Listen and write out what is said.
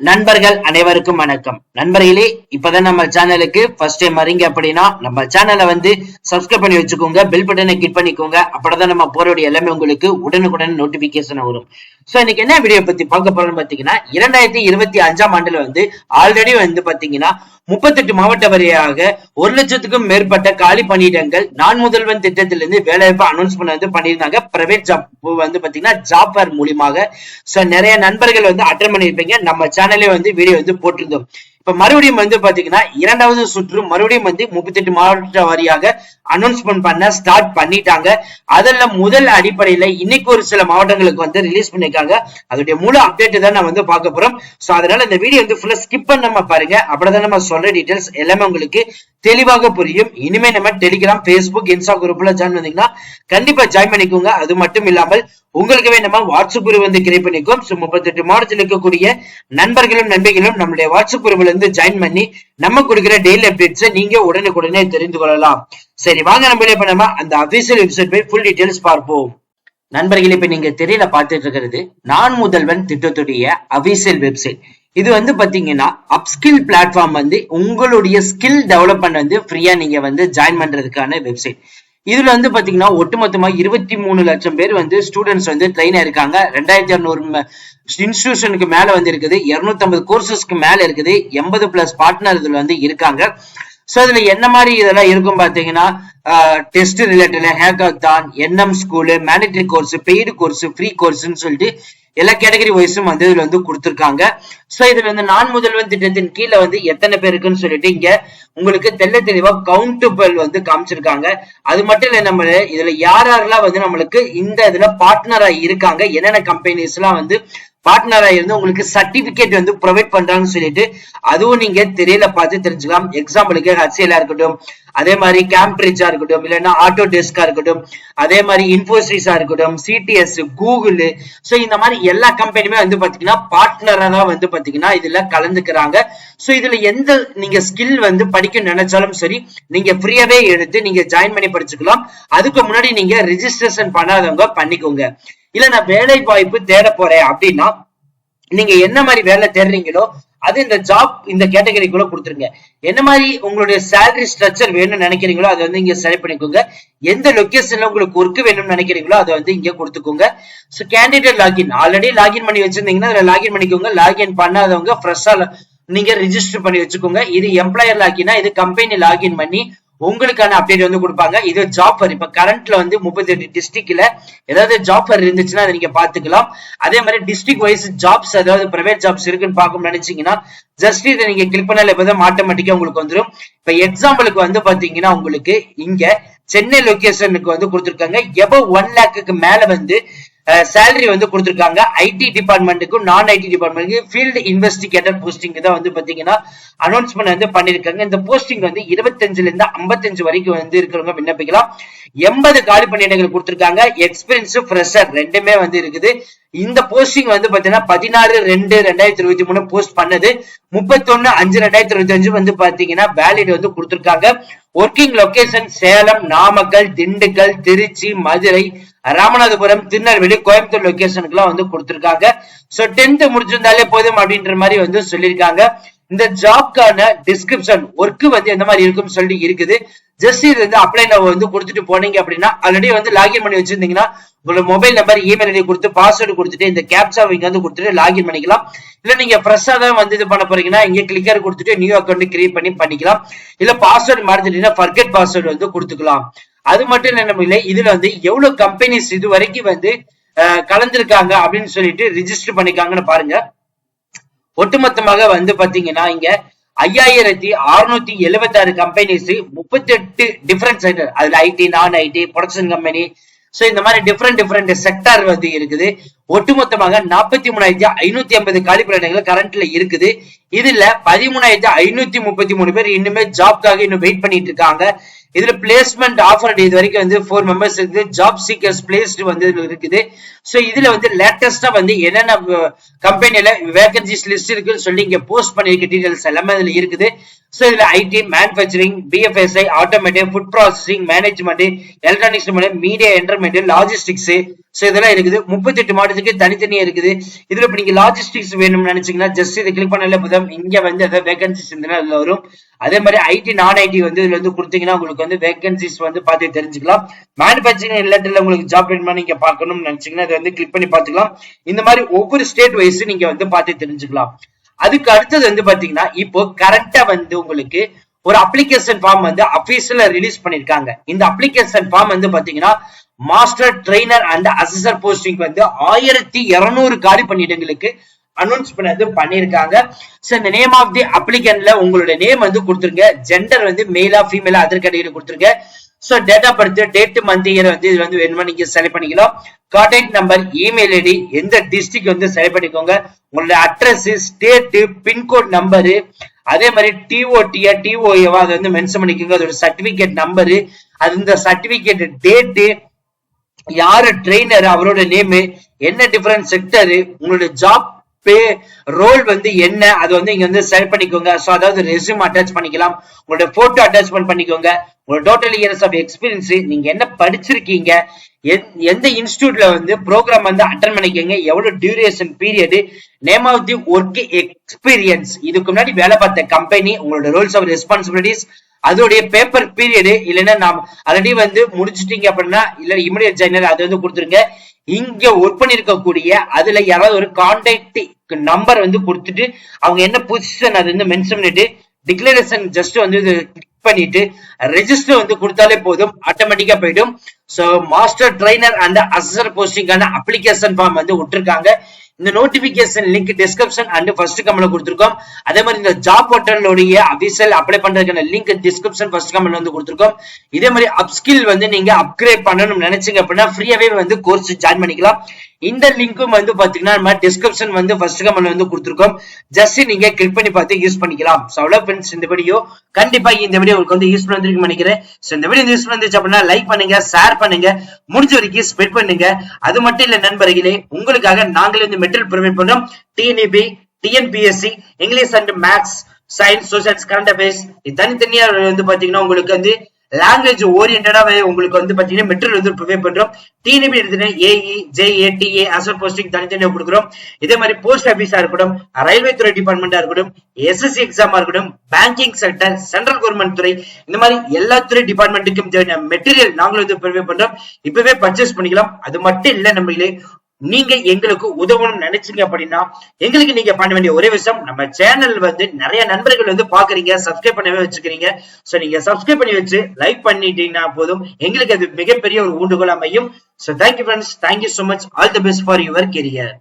நண்பர்கள் அனைவருக்கும் வணக்கம். நண்பர்களே, இப்பதான் நம்ம சேனலுக்கு ஃபர்ஸ்ட் டைம் வரீங்க அப்படின்னா நம்ம சேனலை சப்ஸ்கிரைப் பண்ணி வச்சுக்கோங்க, பெல் பட்டனை கிளிக் பண்ணிக்கோங்க. அப்படிதான் நம்ம போறோடைய எல்லாமே உங்களுக்கு உடனுக்குடன் நோட்டிபிகேஷன் வரும். சோ இன்னைக்கு என்ன வீடியோ பத்தி பார்க்க போறோம்னு பாத்தீங்கன்னா 2025ஆம் ஆண்டுல ஆல்ரெடி பாத்தீங்கன்னா 38 மாவட்ட வரையாக 1,00,000க்கும் மேற்பட்ட காலி பணியிடங்கள் நான் முதல்வன் திட்டத்திலிருந்து வேலைவாய்ப்பு அனௌன்ஸ்மெண்ட் பண்ணியிருந்தாங்க. பிரைவேட் ஜாப் பாத்தீங்கன்னா ஜாப் ஃபேர் மூலியமாக. சோ நிறைய நண்பர்கள் அட்டெண்ட் பண்ணிருப்பீங்க. நம்ம சேனல்லே வீடியோ போட்டிருந்தோம். இப்ப மறுபடியும் பாத்தீங்கன்னா இரண்டாவது சுற்று மறுபடியும் 38 மாவட்ட வாரியாக அனௌன்ஸ்மெண்ட் பண்ண ஸ்டார்ட் பண்ணிட்டாங்க. அதுல முதல் அடிப்படையில இன்னைக்கு ஒரு சில மாவட்டங்களுக்கு ரிலீஸ் பண்ணிருக்காங்க. அதோடைய முழு அப்டேட் தான் நான் பார்க்க போறோம். சோ அதனால இந்த வீடியோ ஃபுல்லா ஸ்கிப் பண்ணாம பாருங்க. அப்படிதான் நம்ம சொல்ற டீடைல்ஸ் எல்லாமே உங்களுக்கு தெளிவாக புரியும். இனிமே நம்ம டெலிகிராம், பேஸ்புக், இன்ஸ்டா குரூப்ல ஜாயின் பண்ணீங்கன்னா கண்டிப்பா ஜாயின் பண்ணிக்கோங்க. அது மட்டும் இல்லாமல் உங்களுக்கு நம்ம வாட்ஸ்அப் குரூப் கிரியேட் பண்ணிக்கோம். 38 மாவட்டத்தில் இருக்கக்கூடிய நண்பர்களும் நண்பிகளும் நம்மளுடைய வாட்ஸ்அப் குரூப்ல ஜாயின் பண்ணி நம்ம கொடுக்கிற டெய்லி அப்டேட்ஸ் நீங்க உடனுக்குடனே தெரிந்து கொள்ளலாம். சரி வாங்க நம்ம அந்த அபிஷியல் வெப்சைட் போய் ஃபுல் டீடைல்ஸ் பார்ப்போம். நண்பர்களே, இப்ப நீங்க தெரியல பார்த்துட்டு இருக்கிறது நான் முதல்வன் திட்டத்துடைய அபிஷியல் வெப்சைட். இது பாத்தீங்கன்னா அப்ஸ்கில் பிளாட்ஃபார்ம் உங்களுடைய ஸ்கில் டெவலப்மெண்ட் ஃப்ரீயா நீங்க ஜாயின் பண்றதுக்கான வெப்சைட். இதுல பாத்தீங்கன்னா ஒட்டுமொத்தமா 23 லட்சம் பேர் ஸ்டூடெண்ட்ஸ் ட்ரெயின் ஆயிருக்காங்க. 2200 இன்ஸ்டிடியூஷனுக்கு மேல இருக்குது. 250 கோர்சஸ்க்கு மேல இருக்குது. 80+ பார்ட்னர் இதுல இருக்காங்க. சோ இதுல என்ன மாதிரி இதெல்லாம் இருக்கும் பாத்தீங்கன்னா test related, hackathon, NM school, mandatory course, paid course, free கோர்ஸ்ன்னு சொல்லிட்டு எல்லா கேட்டகரி வைஸும் இதுல கொடுத்திருக்காங்க. சோ இதுல நான் முதல்வன் திட்டத்தின் கீழே எத்தனை பேருக்குன்னு சொல்லிட்டு இங்க உங்களுக்கு தெளிவா கவுண்டபிள் காமிச்சிருக்காங்க. அது மட்டும் இல்ல, நம்ம இதுல யாரெல்லாம் நம்மளுக்கு இந்த இதுல பார்ட்னரா இருக்காங்க, என்னென்ன கம்பெனிஸ் எல்லாம் பார்ட்னரா இருந்து உங்களுக்கு சர்டிபிகேட் ப்ரொவைட் பண்றாங்கன்னு சொல்லிட்டு அதுவும் நீங்க தெரியல பார்த்து தெரிஞ்சுக்கலாம். எக்ஸாம்பிளுக்கு HCL இருக்கட்டும், அதே மாதிரி கேம்பிரிட்ஜா இருக்கட்டும், இல்லைன்னா ஆட்டோ டெஸ்கா இருக்கட்டும், அதே மாதிரி இன்போசிஸா இருக்கட்டும், CTS, கூகுள். சோ இந்த மாதிரி எல்லா கம்பெனியுமே பாத்தீங்கன்னா பார்ட்னரா தான் பாத்தீங்கன்னா இதுல கலந்துக்கிறாங்க. சோ இதுல எந்த நீங்க ஸ்கில் படிக்க நினைச்சாலும் சரி, நீங்க ஃப்ரீயாவே எடுத்து நீங்க ஜாயின் பண்ணி படிச்சுக்கலாம். அதுக்கு முன்னாடி நீங்க ரிஜிஸ்ட்ரேஷன் பண்ணாதவங்க பண்ணிக்கோங்க. இல்ல நான் வேலை வாய்ப்பு தேட போறேன் அப்படின்னா நீங்க என்ன மாதிரி வேலை தேடுறீங்களோ அது இந்த ஜாப் இந்த கேட்டகரிக்குள்ள கொடுத்துருங்க. என்ன மாதிரி உங்களுடைய சேலரி ஸ்ட்ரக்சர் வேணும்னு நினைக்கிறீங்களோ அதை இங்க செலக்ட் பண்ணிக்கோங்க. எந்த லொகேஷன்ல உங்களுக்கு ஒர்க் வேணும்னு நினைக்கிறீங்களோ அதை இங்க கொடுத்துக்கோங்க. So candidate login already login பண்ணி வச்சிருந்தீங்கன்னா அதுல லாகின் பண்ணிக்கோங்க. லாகின் பண்ணாதவங்க ஃப்ரெஷ்ஷா நீங்க ரிஜிஸ்டர் பண்ணி வச்சுக்கோங்க. இது எம்ப்ளாயர் லாகினா, இது கம்பெனி லாகின் பண்ணி உங்களுக்கான அப்டேட் கொடுப்பாங்க. இது ஜாப்பர். இப்ப கரண்ட்ல 38 டிஸ்ட்ரிக்ட்ல ஏதாவது ஜாப்பர் இருந்துச்சுன்னா அதை நீங்க பாத்துக்கலாம். அதே மாதிரி டிஸ்ட்ரிக்ட் வைஸ் ஜாப்ஸ், அதாவது பிரைவேட் ஜாப்ஸ் இருக்குன்னு பார்க்கணும்னு நினைச்சீங்கன்னா ஜஸ்ட் இதை நீங்க கிளிக் பண்ணால இப்பதான் ஆட்டோமேட்டிக்கா உங்களுக்கு வந்துடும். இப்ப எக்ஸாம்பிளுக்கு பாத்தீங்கன்னா உங்களுக்கு இங்க சென்னை லொகேஷனுக்கு கொடுத்திருக்காங்க. எபவ் 1 lakhக்கு மேல சேலரி கொடுத்திருக்காங்க. ஐடி டிபார்ட்மெண்ட்டுக்கு, நான் ஐடி டிபார்ட்மெண்ட்டுக்கு ஃபீல்டு இன்வெஸ்டிகேட்டர் போஸ்டிங் தான் பாத்தீங்கன்னா அனௌன்ஸ்மெண்ட் பண்ணிருக்காங்க. இந்த போஸ்டிங் 25ல இருந்து 55 வரைக்கும் இருக்கிறவங்க விண்ணப்பிக்கலாம். 80 காலி பணியிடங்கள் கொடுத்திருக்காங்க. எக்ஸ்பீரியன்ஸ், ஃப்ரெஷர் ரெண்டுமே இருக்குது. இந்த போஸ்டிங் பாத்தீங்கன்னா 16/2/2023 போஸ்ட் பண்ணது. 31/5/2025 பாத்தீங்கன்னா வேலிட் கொடுத்திருக்காங்க. ஒர்க்கிங் லொகேஷன் சேலம், நாமக்கல், திண்டுக்கல், திருச்சி, மதுரை, ராமநாதபுரம், திருநெல்வேலி, கோயம்புத்தூர் லொகேஷனுக்கு எல்லாம் கொடுத்திருக்காங்க. சோ 10th முடிச்சிருந்தாலே போதும் அப்படின்ற மாதிரி சொல்லியிருக்காங்க. இந்த ஜாப்கான டிஸ்கிரிப்ஷன் ஒர்க் எந்த மாதிரி இருக்குன்னு சொல்லி இருக்குது. ஜஸ்ட் இது அப்ளை கொடுத்துட்டு போனீங்க அப்படின்னா ஆல்ரெடி லாகின் பண்ணி வச்சிருந்தீங்கன்னா உங்களோட மொபைல் நம்பர், இமெயில் ஐடி கொடுத்து பாஸ்வேர்டு கொடுத்துட்டு இந்த கேப்சா கொடுத்துட்டு லாகின் பண்ணிக்கலாம். இல்ல நீங்க ஃப்ரெஷ்ஷா தான் இது பண்ண போறீங்கன்னா இங்க கிளிக்கர் கொடுத்துட்டு நியூ அக்கௌண்ட் கிரியேட் பண்ணிக்கலாம். இல்ல பாஸ்வேர்டு மாத்திட்டீங்கன்னா ஃபர்கெட் பாஸ்வேர்டு கொடுத்துக்கலாம். அது மட்டும் இல்ல, நம்ம இதுல எவ்வளவு கம்பெனிஸ் இது வரைக்கும் கலந்திருக்காங்க அப்படின்னு சொல்லிட்டு ரிஜிஸ்டர் பண்ணிருக்காங்கன்னு பாருங்க. ஒட்டுமொத்தமாக பாத்தீங்கன்னா இங்க 5676 கம்பெனிஸ், 38 டிஃபரெண்ட் செக்டர், அதுல ஐடி, நான் ஐடி, ப்ரொடக்ஷன் கம்பெனி, சோ இந்த மாதிரி டிஃபரெண்ட் செக்டார் இருக்குது. ஒட்டுமொத்தமாக 43,550 காலி பணியிடங்கள் கரண்ட்ல இருக்குது. இதுல 13,533 பேர் இன்னுமே ஜாப்காக இன்னும் வெயிட் பண்ணிட்டு இருக்காங்க. இதுல பிளேஸ்மெண்ட் ஆஃபர் இது வரைக்கும் 4 மெம்பர்ஸ் இருக்குது. ஜாப் சீக்கர்ஸ் பிளேஸ்ட் இருக்குது. சோ இதுல லேட்டஸ்டா என்னென்ன கம்பெனில வேகன்சிஸ் லிஸ்ட் இருக்குன்னு சொல்லி இங்க போஸ்ட் பண்ணிருக்க டீடைல்ஸ் எல்லாமே இதுல இருக்குது. சோ இதுல IT, manufacturing, BFSI, automotive, food processing, management, electronics, media entertainment, logistics, so இதெல்லாம் இருக்குது. 38 மாடத்துக்கு தனித்தனியா இருக்குது. இதுல இப்ப நீங்க லாஜிஸ்டிக்ஸ் வேணும்னு நினைச்சீங்கன்னா ஜஸ்ட் இதை கிளிக் பண்ணல போதும் இங்க வந்து ஏதாவது வேகன்சிஸ் இருந்தா அதுல வரும். அதே மாதிரி ஐடி, நான் ஐடி வந்து இதுல வந்து கொடுத்தீங்கன்னா உங்களுக்கு வந்து வேகன்சிஸ் வந்து பார்த்து தெரிஞ்சுக்கலாம். மேனுபேக்சரிங் ரிலேட்டட்ல உங்களுக்கு ஜாப் வேணுமா நீங்க பார்க்கணும்னு நினைச்சீங்கன்னா அதை வந்து கிளிக் பண்ணி பார்த்துக்கலாம். இந்த மாதிரி ஒவ்வொரு ஸ்டேட் வைஸ் நீங்க வந்து பார்த்து தெரிஞ்சுக்கலாம். அதுக்கு அடுத்தது வந்து பாத்தீங்கன்னா இப்போ கரெக்டா வந்து உங்களுக்கு ஒரு அப்ளிகேஷன் ஃபார்ம் வந்து அபிஷியலா ரிலீஸ் பண்ணிருக்காங்க. இந்த அப்ளிகேஷன் ஃபார்ம் வந்து பாத்தீங்கன்னா master trainer and assistant posting வந்து 1200 காலி பணியிடங்களுக்கு அனௌன்ஸ்மெண்ட் வந்து பண்ணிருக்காங்க. சோ இந்த நேம் ஆஃப் தி அப்ளிகன்ட்ல உங்களோட நேம் வந்து கொடுத்துருங்க. ஜெண்டர் வந்து மேலா ஃபீமேலா அதர் கேட்டகரி கொடுத்துருங்க. So date of birth, date, month, year வந்து இது வந்து வேணுமா நீங்க செலக்ட் பண்ணிக்கலாம். கான்டாக்ட் நம்பர், இமெயில் ஐடி, எந்த டிஸ்ட்ரிக்ட் வந்து செலக்ட் பண்ணிக்கோங்க. உங்களோட அட்ரஸ், ஸ்டேட், பின்கோட் நம்பரு, அதே மாதிரி டிஓடியா டிஓஏவா அதை வந்து மென்ஷன் பண்ணிக்கோங்க. அதோட சர்டிபிகேட் நம்பரு, அது இந்த சர்டிபிகேட் டேட்டு, யாரு ட்ரெயினர், அவரோட நேமு, என்ன டிஃபரன்ட் செக்டர், உங்களோட ஜாப் பே ரோல் வந்து என்ன, அது வந்து இங்க வந்து செலக்ட் பண்ணிக்கோங்க. சோ அதாவது ரெஸ்யூம் அட்டாச் பண்ணிக்கலாம். உங்களோட போட்டோ அட்டாச்மெண்ட் பண்ணிக்கோங்க. உங்களோட டோட்டல் இயர்ஸ் ஆஃப் எக்ஸ்பீரியன்ஸ், நீங்க என்ன படிச்சிருக்கீங்க, எந்த இன்ஸ்டிடியூட்ல வந்து ப்ரோக்ராம் வந்து அட்டன் பண்ணிக்கோங்க, எவ்வளவு duration period, name of the work experience, இதுக்கு முன்னாடி வேலை பார்த்த கம்பெனி, உங்களோட ரோல்ஸ் ஆஃப் ரெஸ்பான்சிபிலிட்டிஸ், அதோடைய பேப்பர் பீரியடு, இல்லைன்னா நாம் ஆல்ரெடி வந்து முடிச்சிட்டீங்க அப்படின்னா இல்ல இமிடியட் ஜாயினர் அது வந்து கொடுத்துருங்க. இங்க ஒர்க் பண்ணிருக்கக்கூடிய அதுல யாராவது ஒரு கான்டாக்ட் நம்பர் வந்து கொடுத்துட்டு அவங்க என்ன பொசிஷன் அது வந்து மென்ஷன் பண்ணிட்டு டிக்ளரேஷன் ஜஸ்ட் வந்து கிளிக் பண்ணிட்டு ரெஜிஸ்டர் வந்து கொடுத்தாலே போதும், ஆட்டோமேட்டிக்கா போயிடும். So master trainer and assistant போஸ்டிங்கான அப்ளிகேஷன் ஃபார்ம் வந்து விட்டுருக்காங்க. இந்த notification link description and first கமெண்ட்ல கொடுத்திருக்கோம். அதே மாதிரி இந்த ஜாப் போர்ட்டலோடைய அபிஷியல் அப்ளை பண்றதுக்கான லிங்க் டிஸ்கிரிப்ஷன் ஃபர்ஸ்ட் கமெண்ட்ல வந்து கொடுத்திருக்கோம். இதே மாதிரி அப்ஸ்கில் வந்து நீங்க அப்கிரேட் பண்ணணும்னு நினைச்சீங்க அப்படின்னா ஃப்ரீயாவே வந்து கோர்ஸ் ஜாயின் பண்ணிக்கலாம். இந்த லிங்க்கும் வந்து பாத்தீங்கன்னா நம்ம டிஸ்கிரிப்ஷன் வந்து ஃபர்ஸ்ட் கமெண்ட்ல வந்து கொடுத்திருக்கோம். ஜஸ்ட் நீங்க கிளிக் பண்ணி பார்த்து யூஸ் பண்ணிக்கலாம். சோ அவ்வளவு ஃப்ரெண்ட்ஸ், இந்த வீடியோ கண்டிப்பா இந்த வீடியோ உங்களுக்கு வந்து யூஸ்ஃபுல் வந்துருக்குன்னு நினைக்கிறேன். சோ இந்த வீடியோ யூஸ்ஃபுல் வந்துச்சு அப்படின்னா லைக் பண்ணுங்க, ஷேர் பண்ணுங்க, முடிஞ்ச வரைக்கும் ஸ்ப்ரெட் பண்ணுங்க. அது மட்டும் இல்ல நண்பர்களே, உங்களுக்காக நாங்களே வந்து மெட்டீரியல் ப்ரொவைட் பண்றோம். TNEB, TNPSC, English and maths, science, social, current affairs, தனித்தனியா வந்து பாத்தீங்கன்னா உங்களுக்கு வந்து லாங்குவேஜ் ஓரியன்டா உங்களுக்கு வந்து பாத்தீங்கன்னா மெட்டீரியல் வந்து ப்ரொவைட் பண்றோம். டிஎன்இபி எடுத்துனா ஏஇ, ஜேஏ, டிஏ, அசல் போஸ்டிங் தனித்தனியா கொடுக்குறோம். இதே மாதிரி போஸ்ட் ஆபீஸா இருக்கட்டும், ரயில்வே துறை டிபார்ட்மெண்டா இருக்கட்டும், எஸ்எஸ்சி எக்ஸாமா இருக்கட்டும், பேங்கிங் செக்டர், சென்ட்ரல் கவர்மெண்ட் துறை, இந்த மாதிரி எல்லா துறை டிபார்ட்மெண்ட்டுக்கும் மெட்டீரியல் நாங்களும் வந்து ப்ரொவைட் பண்றோம். இப்பவே பர்ச்சேஸ் பண்ணிக்கலாம். அது மட்டும் இல்ல நம்மளே நீங்க எங்களுக்கு உதவணும்னு நினைச்சீங்க அப்படின்னா எங்களுக்கு நீங்க பண்ண வேண்டிய ஒரே விஷயம், நம்ம சேனல் வந்து நிறைய நண்பர்கள் வந்து பாக்குறீங்க, சப்ஸ்கிரைப் பண்ணவே வச்சுக்கிறீங்க. சோ நீங்க சப்ஸ்கிரைப் பண்ணி வச்சு லைக் பண்ணிட்டீங்கன்னா போதும், எங்களுக்கு அது மிகப்பெரிய ஒரு ஊண்டுகோல் அமையும். So thank you friends, thank you so much, all the best for your career.